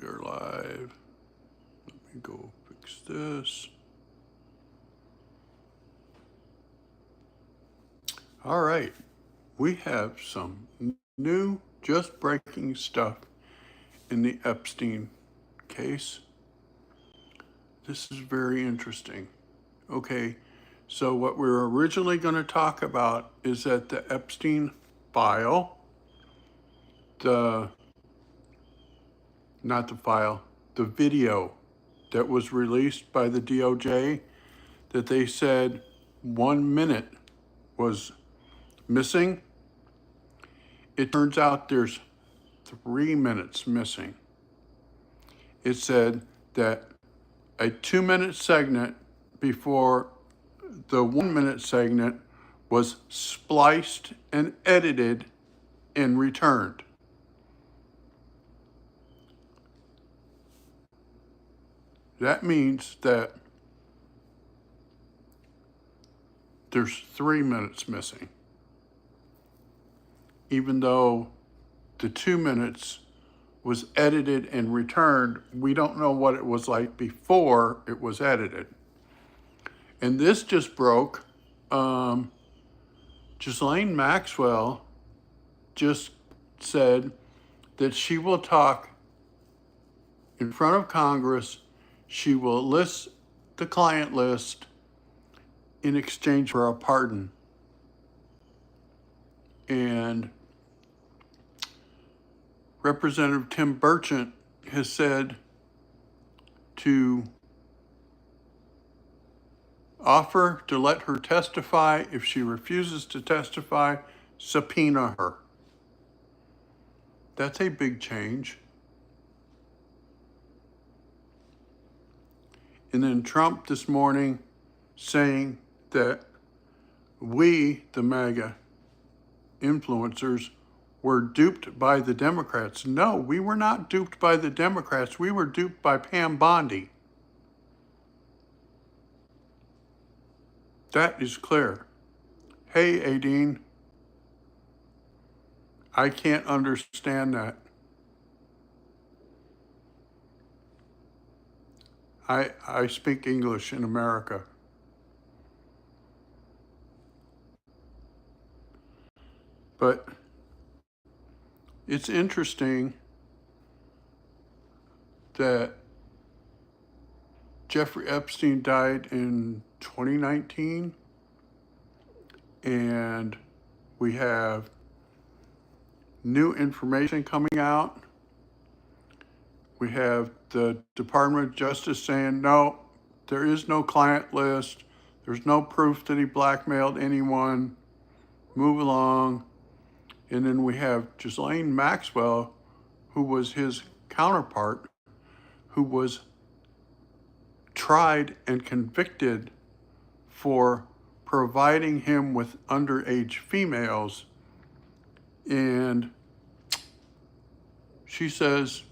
we are live. Let me go fix this. All right, we have some new, just breaking stuff in the Epstein case. This is very interesting. Okay, so what we were originally going to talk about is that the Epstein file, the video that was released by the DOJ, that they said 1 minute was missing. It turns out there's 3 minutes missing. It said that a 2-minute segment before the 1 minute segment was spliced and edited and returned. That means that there's 3 minutes missing, even though the 2 minutes was edited and returned. We don't know what it was like before it was edited. And this just broke. Ghislaine Maxwell just said that she will talk in front of Congress. She will list the client list in exchange for a pardon. And Representative Tim Burchett has said to offer to let her testify. If she refuses to testify, subpoena her. That's a big change. And then Trump this morning saying that we, the MAGA influencers, were duped by the Democrats. No, we were not duped by the Democrats. We were duped by Pam Bondi. That is clear. Hey, Aideen, I can't understand that. I speak English in America. But it's interesting that Jeffrey Epstein died in 2019, and we have new information coming out. We have the Department of Justice saying, no, there is no client list. There's no proof that he blackmailed anyone. Move along. And then we have Ghislaine Maxwell, who was his counterpart, who was tried and convicted for providing him with underage females. And she says,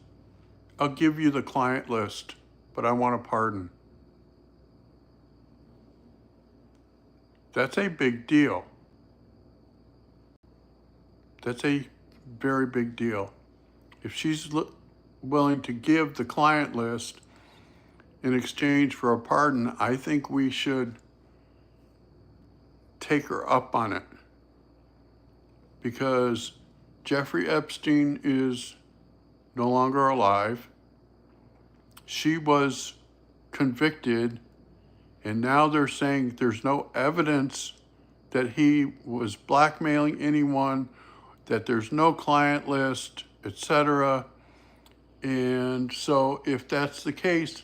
I'll give you the client list, but I want a pardon. That's a big deal. That's a very big deal. If she's willing to give the client list in exchange for a pardon, I think we should take her up on it, because Jeffrey Epstein is no longer alive. She was convicted, and now they're saying there's no evidence that he was blackmailing anyone, that there's no client list, etc. And so if that's the case,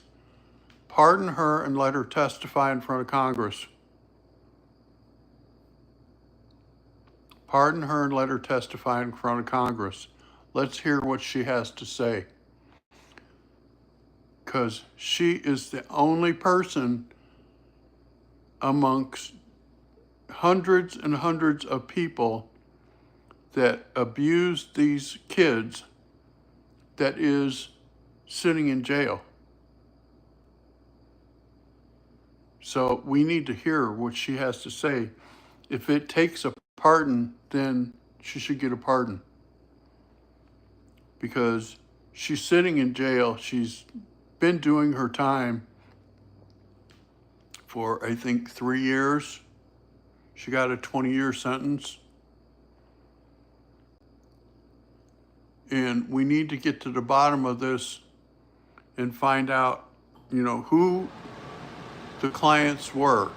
pardon her and let her testify in front of Congress. Pardon her and let her testify in front of Congress. Let's hear what she has to say. Because she is the only person amongst hundreds and hundreds of people that abuse these kids that is sitting in jail. So we need to hear what she has to say. If it takes a pardon, then she should get a pardon, because she's sitting in jail. She's been doing her time for, I think, 3 years. She got a 20-year sentence. And we need to get to the bottom of this and find out, who the clients were.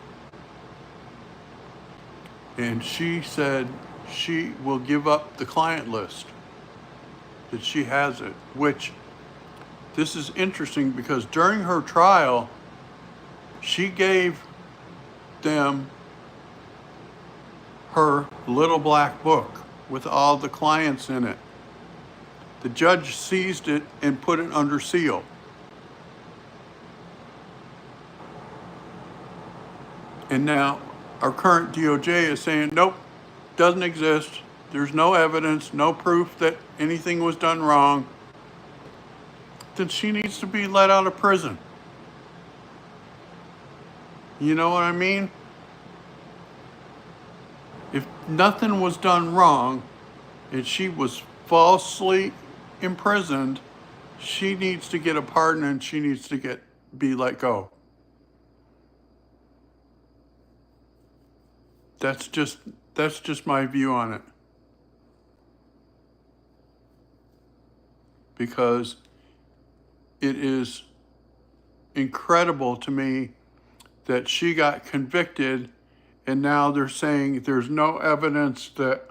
And she said she will give up the client list, that she has it, which this is interesting because during her trial, she gave them her little black book with all the clients in it. The judge seized it and put it under seal. And now our current DOJ is saying, nope, doesn't exist. There's no evidence, no proof that anything was done wrong. Then she needs to be let out of prison. You know what I mean? If nothing was done wrong and she was falsely imprisoned, she needs to get a pardon and she needs to be let go. That's just my view on it. Because it is incredible to me that she got convicted and now they're saying there's no evidence that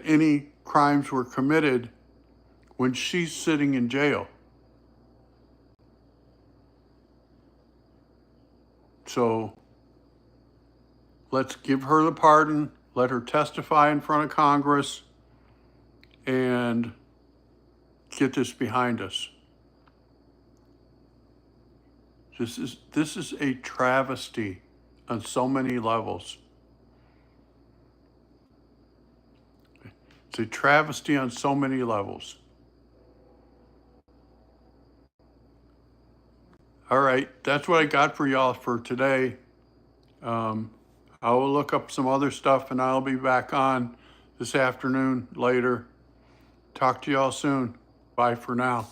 any crimes were committed when she's sitting in jail. So let's give her the pardon, let her testify in front of Congress, and get this behind us. This is a travesty on so many levels. It's a travesty on so many levels. All right, that's what I got for y'all for today. I will look up some other stuff and I'll be back on this afternoon later. Talk to y'all soon. Bye for now.